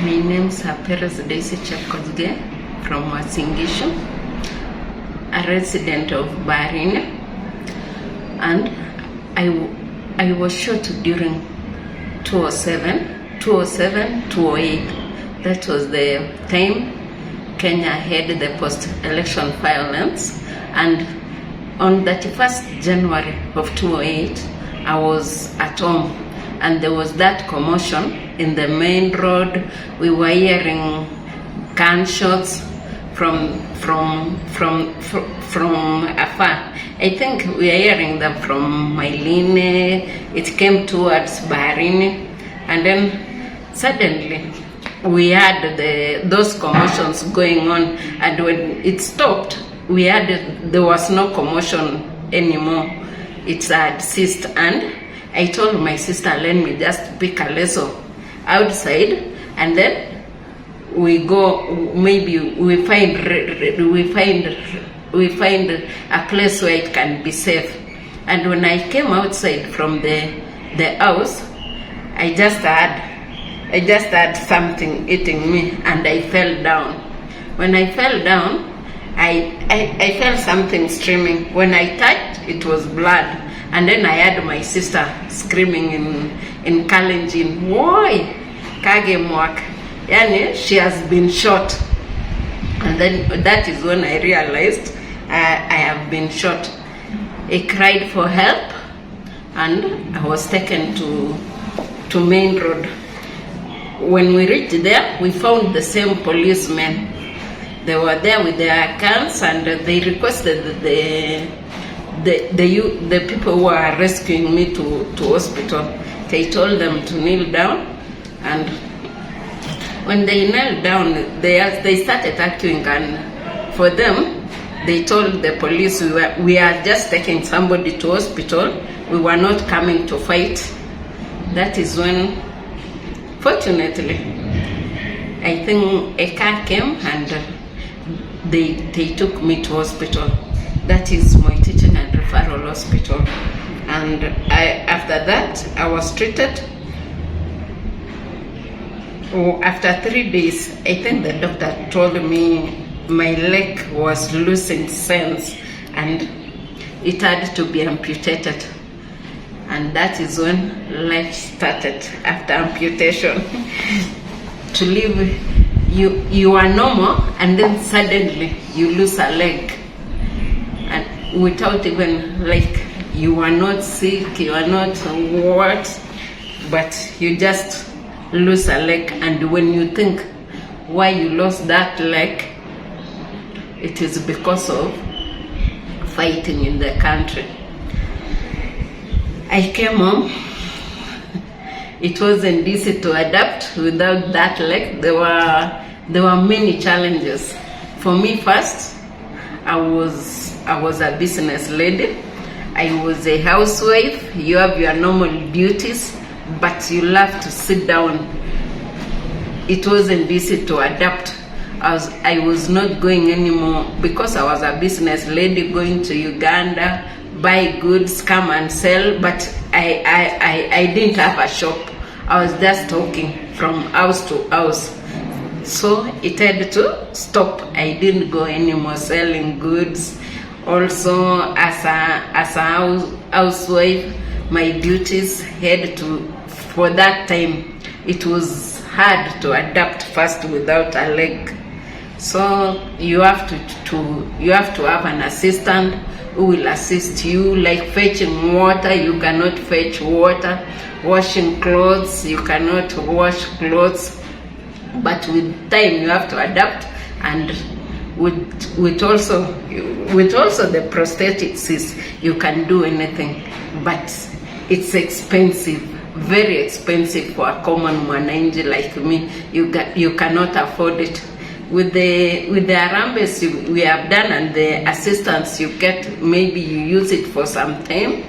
My name's Peres Daisy Chepkosgei from Wasingishu, a resident of Bahrain, and I was shot during 2007-2008. That was the time Kenya had the post-election violence, and on 31st January of 2008, I was at home, and there was that commotion in the main road. We were hearing gunshots from afar. I think we are hearing them from Mailine. It came towards Bahrain, and then suddenly we had those commotions going on, and when it stopped, we had there was no commotion anymore. It had ceased, and I told my sister, let me just pick a lesson outside, and then we go, maybe we find a place where it can be safe. And when I came outside from the house, I just had something eating me, and I fell down. When I fell down, I felt something streaming. When I touched, it was blood. And then I heard my sister screaming in Kalenjin, "Woi, kage mwak." Yani, she has been shot. And then that is when I realized I have been shot. I cried for help, and I was taken to main road. When we reached there, we found the same policemen. They were there with their guns, and they requested the people who were rescuing me to hospital. They told them to kneel down, and when they knelt down, they started arguing, and for them, they told the police we are just taking somebody to hospital. We were not coming to fight. That is when, fortunately, I think a car came, and they took me to hospital. That is my teaching and referral hospital. And after that, I was treated. After 3 days, I think the doctor told me my leg was losing sense, and it had to be amputated. And that is when life started after amputation. To live, you are normal, and then suddenly you lose a leg, and without even, like, you are not sick, you are not what, but you just lose a leg. And when you think why you lost that leg, it is because of fighting in the country. I came home. It wasn't easy to adapt without that leg. There were many challenges. For me, first, I was a business lady. I was a housewife. You have your normal duties, but you love to sit down. It wasn't easy to adapt. I was not going anymore because I was a business lady, going to Uganda, buy goods, come and sell, but I didn't have a shop. I was just talking from house to house. So it had to stop. I didn't go anymore selling goods. Also, as a housewife, my duties had to, for that time, it was hard to adapt first without a leg. So you have to have an assistant who will assist you, like fetching water. You cannot fetch water. Washing clothes, you cannot wash clothes. But with time, you have to adapt, and with also the prosthetics, you can do anything. But it's expensive, very expensive for a common mwananchi like me. You cannot afford it. With the arambes we have done, and the assistance you get, maybe you use it for some time.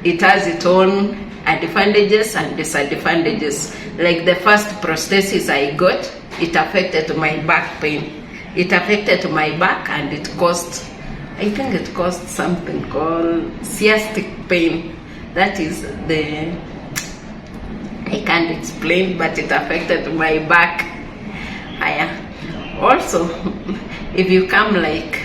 It has its own advantages and disadvantages. Like the first prosthesis I got, it affected my back pain. It affected my back, and I think it caused something called sciatic pain. That is I can't explain, but it affected my back. Also, if you come, like,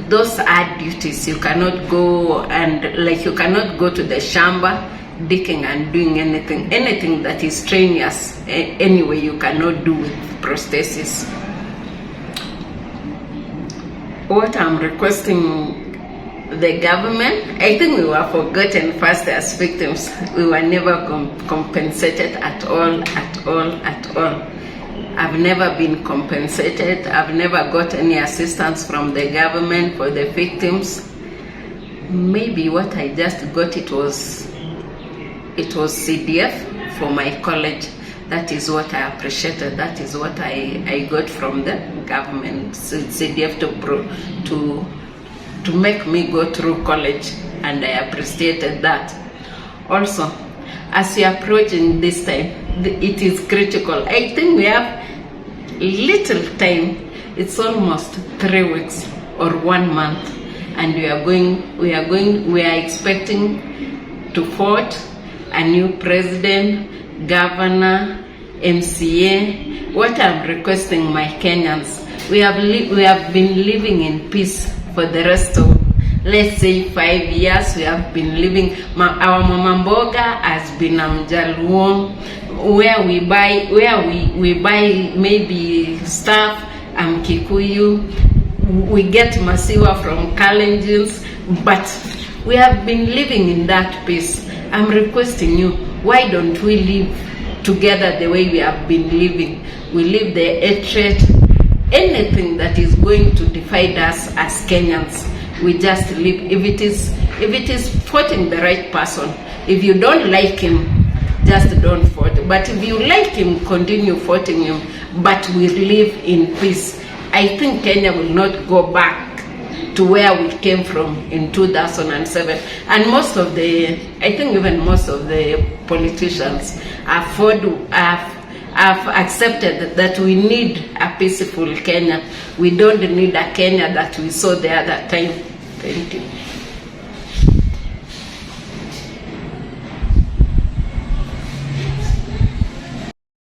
those are duties. You cannot go and, like, you cannot go to the shamba digging and doing anything that is strenuous. Anyway, you cannot do with prosthesis. What I'm requesting the government, I think we were forgotten first as victims. We were never compensated at all. I've never been compensated. I've never got any assistance from the government for the victims. Maybe what I just got, it was CDF for my college. That is what I appreciated. That is what I got from the government, CDF to make me go through college, and I appreciated that. Also, as we are approaching this time, it is critical. I think we have little time. It's almost 3 weeks or 1 month, and we are expecting to vote a new president, governor, MCA. What I'm requesting my Kenyans, we have been living in peace for the rest of, let's say, 5 years. We have been living. Our mama mboga has been Jalango, where we buy maybe stuff. Kikuyu. We get masiwa from Kalenjins, but we have been living in that peace. I'm requesting you, why don't we live together the way we have been living? We live the hatred, anything that is going to divide us as Kenyans. We just live. If it is voting the right person, if you don't like him, just don't vote. But if you like him, continue voting him. But we live in peace. I think Kenya will not go back to where we came from in 2007. And most of the politicians have accepted that we need a peaceful Kenya. We don't need a Kenya that we saw the other time. Thank you.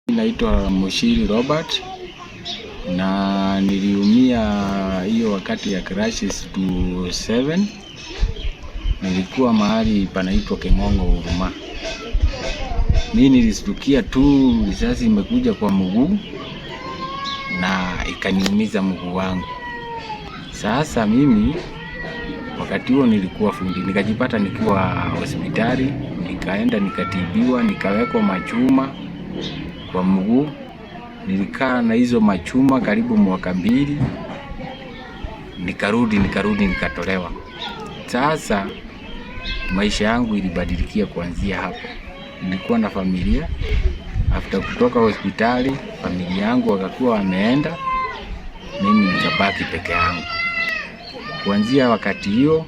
Naitwa Mushiri Robert, na niliumia hiyo wakati ya crashes 27. Nilikuwa mahali panaitwa Kengongo Huruma. Mimi nilistukia tu risasi imekuja kwa mguu na ikaniumiza mguu wangu. Sasa mimi wakati huo nilikuwa fundi, nikajipata nikiwa hospitali, nikaenda nikatibiwa, nikawekwa machuma kwa mguu. Nilikaa na hizo machuma karibu mwaka 2. Nikarudi nikatolewa. Sasa maisha yangu ilibadilikia kuanzia hapo. Nilikuwa na familia. After kutoka hospitali, familia yangu wakakuwa wameenda, mimi nikabaki peke yangu. Kuanzia wakati hiyo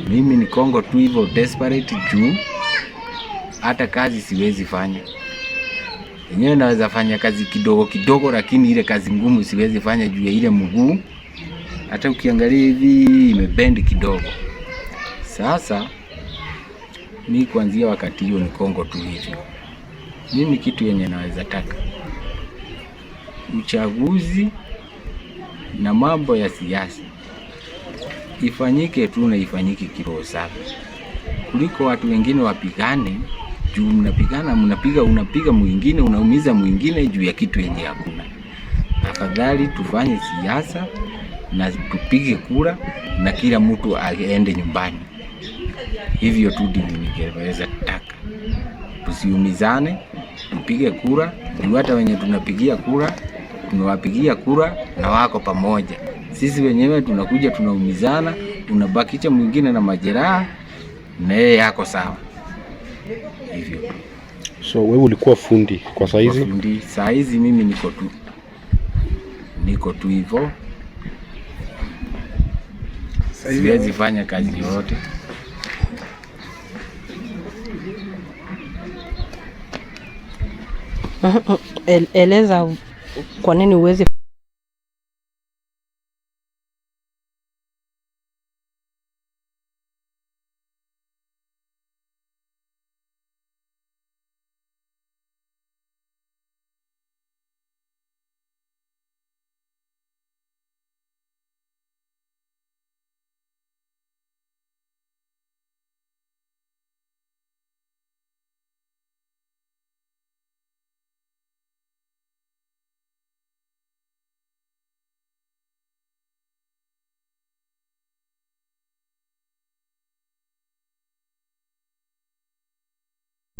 mimi ni Kongo tu hivyo, desperate juu hata kazi siwezi fanya. Yenyewe naweza fanya kazi kidogo, lakini ile kazi ngumu siwezi fanya juu ya ile mguu. Hata ukiangalia hivi imebend kidogo. Sasa mimi kuanzia wakati hiyo ni Kongo tu hivyo. Mimi kitu yenye naweza taka, uchaguzi na mambo ya siasa ifanyike tu, na ifanyike kiroho safi, kuliko watu wengine wapigane. Juu mnapigana, unapiga mwingine, unaumiza mwingine juu ya kitu yenye hakuna. Afadhali tufanye siasa na tupige kura na kila mtu aende nyumbani. Hivyo tu ndivyo ningeweza taka. Tusiumizane, tupige kura. Juu hata wenye tunapigia kura, tunawapigia kura na wako pamoja. Sisi wenyewe tunakuja tunaumizana, unabakisha mwingine na majeraha na yeye yako sawa. Hivyo. So wewe ulikuwa fundi kwa saizi? Fundi. Saizi mimi niko tu hivyo. Siwezi fanya kazi yote. Eleza kwa nini uwezi